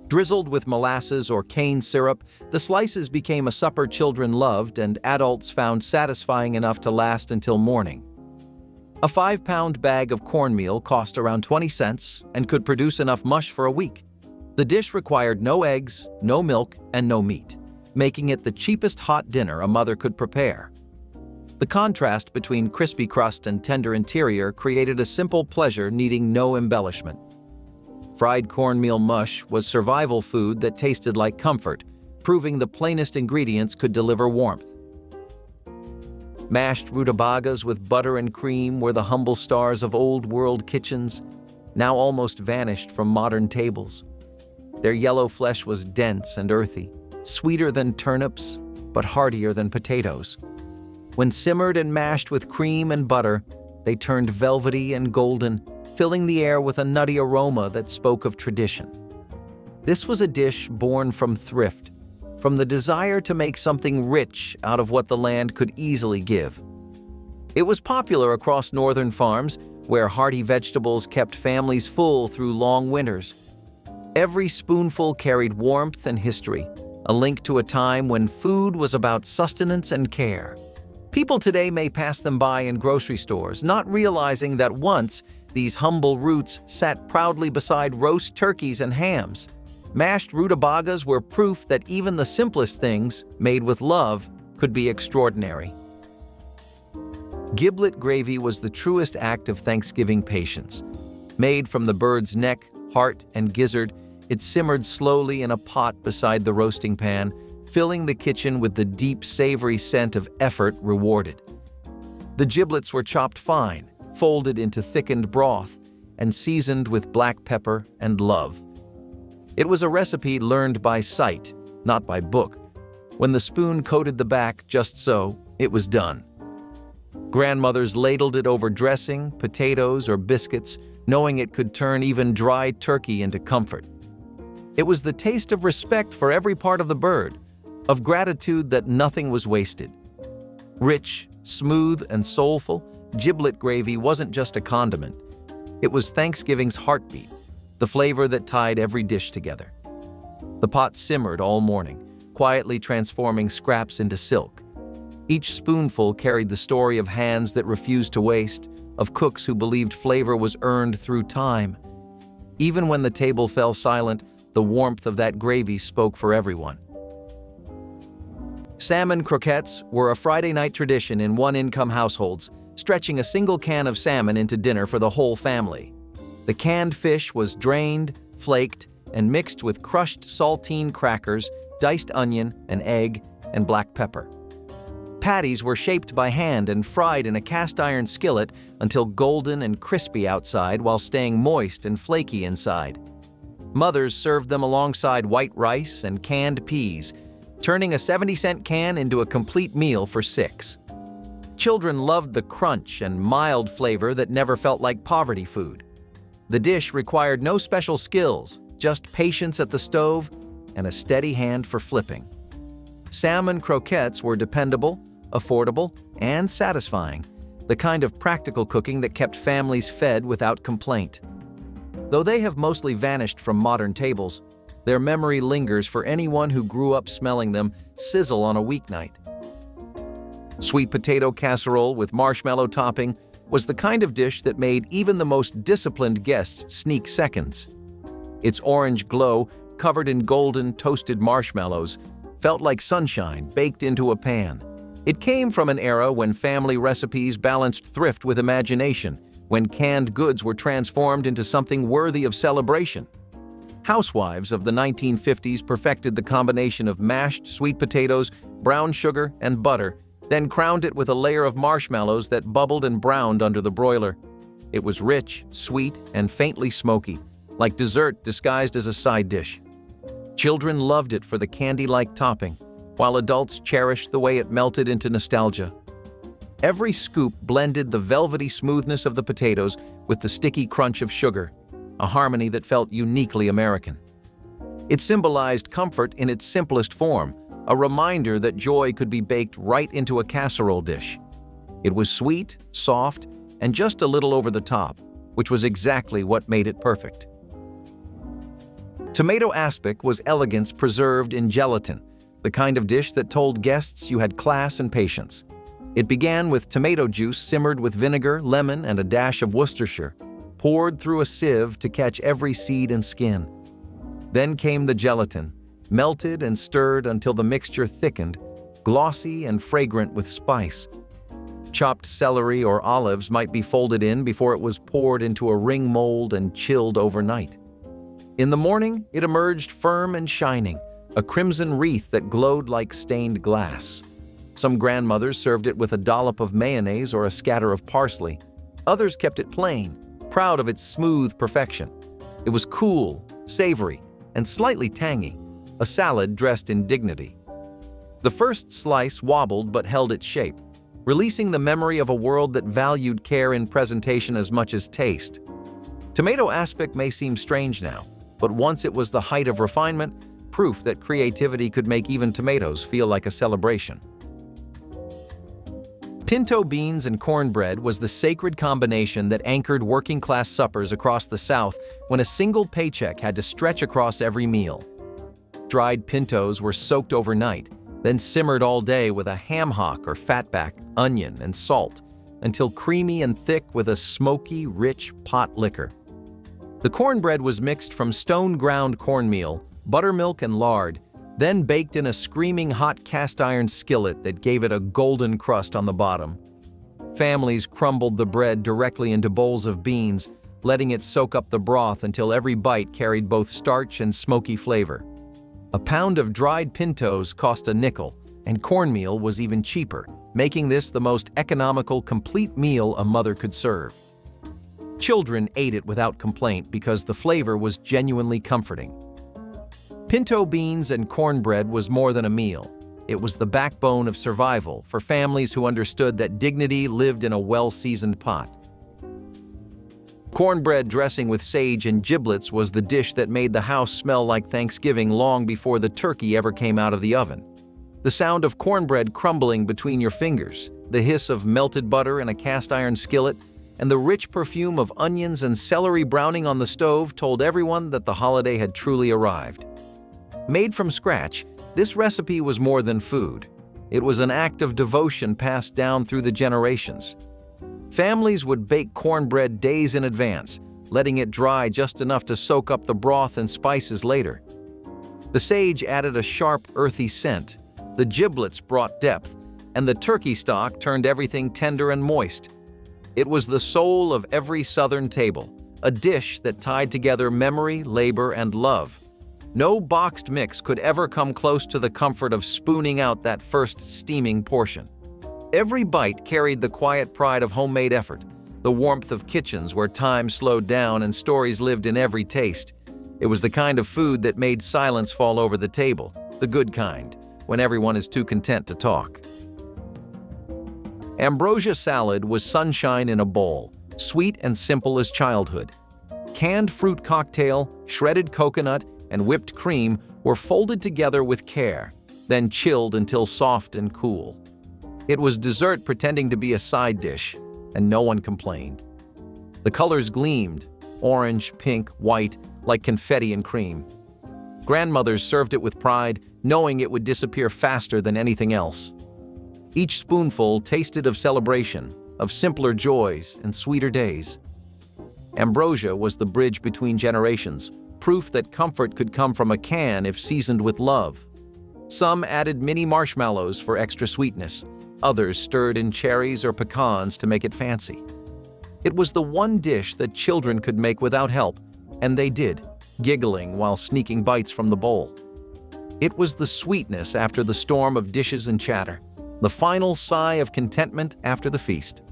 Drizzled with molasses or cane syrup, the slices became a supper children loved and adults found satisfying enough to last until morning. A 5-pound bag of cornmeal cost around 20 cents and could produce enough mush for a week. The dish required no eggs, no milk, and no meat, making it the cheapest hot dinner a mother could prepare. The contrast between crispy crust and tender interior created a simple pleasure needing no embellishment. Fried cornmeal mush was survival food that tasted like comfort, proving the plainest ingredients could deliver warmth. Mashed rutabagas with butter and cream were the humble stars of old-world kitchens, now almost vanished from modern tables. Their yellow flesh was dense and earthy, sweeter than turnips, but heartier than potatoes. When simmered and mashed with cream and butter, they turned velvety and golden, filling the air with a nutty aroma that spoke of tradition. This was a dish born from thrift, from the desire to make something rich out of what the land could easily give. It was popular across northern farms, where hearty vegetables kept families full through long winters. Every spoonful carried warmth and history, a link to a time when food was about sustenance and care. People today may pass them by in grocery stores, not realizing that once these humble roots sat proudly beside roast turkeys and hams. Mashed rutabagas were proof that even the simplest things, made with love, could be extraordinary. Giblet gravy was the truest act of Thanksgiving patience. Made from the bird's neck, heart, and gizzard, it simmered slowly in a pot beside the roasting pan, filling the kitchen with the deep, savory scent of effort rewarded. The giblets were chopped fine, folded into thickened broth, and seasoned with black pepper and love. It was a recipe learned by sight, not by book. When the spoon coated the back just so, it was done. Grandmothers ladled it over dressing, potatoes, or biscuits, knowing it could turn even dry turkey into comfort. It was the taste of respect for every part of the bird, of gratitude that nothing was wasted. Rich, smooth, and soulful, giblet gravy wasn't just a condiment. It was Thanksgiving's heartbeat, the flavor that tied every dish together. The pot simmered all morning, quietly transforming scraps into silk. Each spoonful carried the story of hands that refused to waste, of cooks who believed flavor was earned through time. Even when the table fell silent, the warmth of that gravy spoke for everyone. Salmon croquettes were a Friday night tradition in one-income households, stretching a single can of salmon into dinner for the whole family. The canned fish was drained, flaked, and mixed with crushed saltine crackers, diced onion, an egg, and black pepper. Patties were shaped by hand and fried in a cast-iron skillet until golden and crispy outside while staying moist and flaky inside. Mothers served them alongside white rice and canned peas, turning a 70-cent can into a complete meal for 6. Children loved the crunch and mild flavor that never felt like poverty food. The dish required no special skills, just patience at the stove and a steady hand for flipping. Salmon croquettes were dependable, affordable, and satisfying, the kind of practical cooking that kept families fed without complaint. Though they have mostly vanished from modern tables, their memory lingers for anyone who grew up smelling them sizzle on a weeknight. Sweet potato casserole with marshmallow topping was the kind of dish that made even the most disciplined guests sneak seconds. Its orange glow, covered in golden, toasted marshmallows, felt like sunshine baked into a pan. It came from an era when family recipes balanced thrift with imagination, when canned goods were transformed into something worthy of celebration. Housewives of the 1950s perfected the combination of mashed sweet potatoes, brown sugar, and butter, then crowned it with a layer of marshmallows that bubbled and browned under the broiler. It was rich, sweet, and faintly smoky, like dessert disguised as a side dish. Children loved it for the candy-like topping, while adults cherished the way it melted into nostalgia. Every scoop blended the velvety smoothness of the potatoes with the sticky crunch of sugar, a harmony that felt uniquely American. It symbolized comfort in its simplest form, a reminder that joy could be baked right into a casserole dish. It was sweet, soft, and just a little over the top, which was exactly what made it perfect. Tomato aspic was elegance preserved in gelatin, the kind of dish that told guests you had class and patience. It began with tomato juice simmered with vinegar, lemon, and a dash of Worcestershire, poured through a sieve to catch every seed and skin. Then came the gelatin, melted and stirred until the mixture thickened, glossy and fragrant with spice. Chopped celery or olives might be folded in before it was poured into a ring mold and chilled overnight. In the morning, it emerged firm and shining, a crimson wreath that glowed like stained glass. Some grandmothers served it with a dollop of mayonnaise or a scatter of parsley. Others kept it plain, proud of its smooth perfection. It was cool, savory, and slightly tangy, a salad dressed in dignity. The first slice wobbled but held its shape, releasing the memory of a world that valued care in presentation as much as taste. Tomato aspic may seem strange now, but once it was the height of refinement, proof that creativity could make even tomatoes feel like a celebration. Pinto beans and cornbread was the sacred combination that anchored working-class suppers across the South when a single paycheck had to stretch across every meal. Dried pintos were soaked overnight, then simmered all day with a ham hock or fatback, onion, and salt, until creamy and thick with a smoky, rich pot liquor. The cornbread was mixed from stone-ground cornmeal, buttermilk, and lard, then baked in a screaming hot cast-iron skillet that gave it a golden crust on the bottom. Families crumbled the bread directly into bowls of beans, letting it soak up the broth until every bite carried both starch and smoky flavor. A pound of dried pintos cost a nickel, and cornmeal was even cheaper, making this the most economical, complete meal a mother could serve. Children ate it without complaint because the flavor was genuinely comforting. Pinto beans and cornbread was more than a meal. It was the backbone of survival for families who understood that dignity lived in a well-seasoned pot. Cornbread dressing with sage and giblets was the dish that made the house smell like Thanksgiving long before the turkey ever came out of the oven. The sound of cornbread crumbling between your fingers, the hiss of melted butter in a cast-iron skillet, and the rich perfume of onions and celery browning on the stove told everyone that the holiday had truly arrived. Made from scratch, this recipe was more than food. It was an act of devotion passed down through the generations. Families would bake cornbread days in advance, letting it dry just enough to soak up the broth and spices later. The sage added a sharp, earthy scent, the giblets brought depth, and the turkey stock turned everything tender and moist. It was the soul of every Southern table, a dish that tied together memory, labor, and love. No boxed mix could ever come close to the comfort of spooning out that first steaming portion. Every bite carried the quiet pride of homemade effort, the warmth of kitchens where time slowed down and stories lived in every taste. It was the kind of food that made silence fall over the table, the good kind, when everyone is too content to talk. Ambrosia salad was sunshine in a bowl, sweet and simple as childhood. Canned fruit cocktail, shredded coconut, and whipped cream were folded together with care, then chilled until soft and cool. It was dessert pretending to be a side dish, and no one complained. The colors gleamed, orange, pink, white, like confetti and cream. Grandmothers served it with pride, knowing it would disappear faster than anything else. Each spoonful tasted of celebration, of simpler joys and sweeter days. Ambrosia was the bridge between generations, proof that comfort could come from a can if seasoned with love. Some added mini marshmallows for extra sweetness. Others stirred in cherries or pecans to make it fancy. It was the one dish that children could make without help, and they did, giggling while sneaking bites from the bowl. It was the sweetness after the storm of dishes and chatter, the final sigh of contentment after the feast.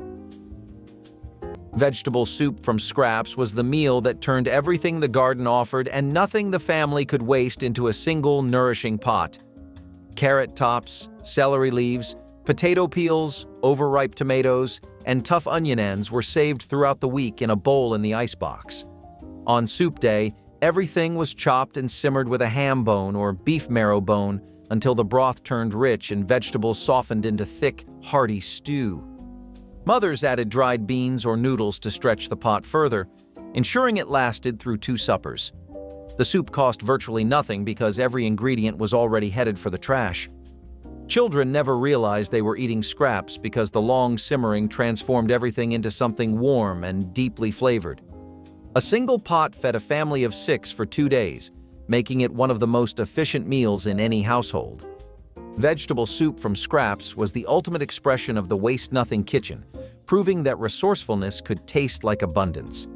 Vegetable soup from scraps was the meal that turned everything the garden offered and nothing the family could waste into a single nourishing pot. Carrot tops, celery leaves, potato peels, overripe tomatoes, and tough onion ends were saved throughout the week in a bowl in the icebox. On soup day, everything was chopped and simmered with a ham bone or beef marrow bone until the broth turned rich and vegetables softened into thick, hearty stew. Mothers added dried beans or noodles to stretch the pot further, ensuring it lasted through 2 suppers. The soup cost virtually nothing because every ingredient was already headed for the trash. Children never realized they were eating scraps because the long simmering transformed everything into something warm and deeply flavored. A single pot fed a family of 6 for 2 days, making it one of the most efficient meals in any household. Vegetable soup from scraps was the ultimate expression of the waste-nothing kitchen, proving that resourcefulness could taste like abundance.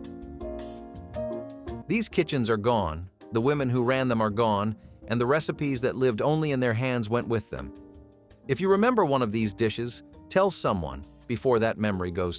These kitchens are gone, the women who ran them are gone, and the recipes that lived only in their hands went with them. If you remember one of these dishes, tell someone before that memory goes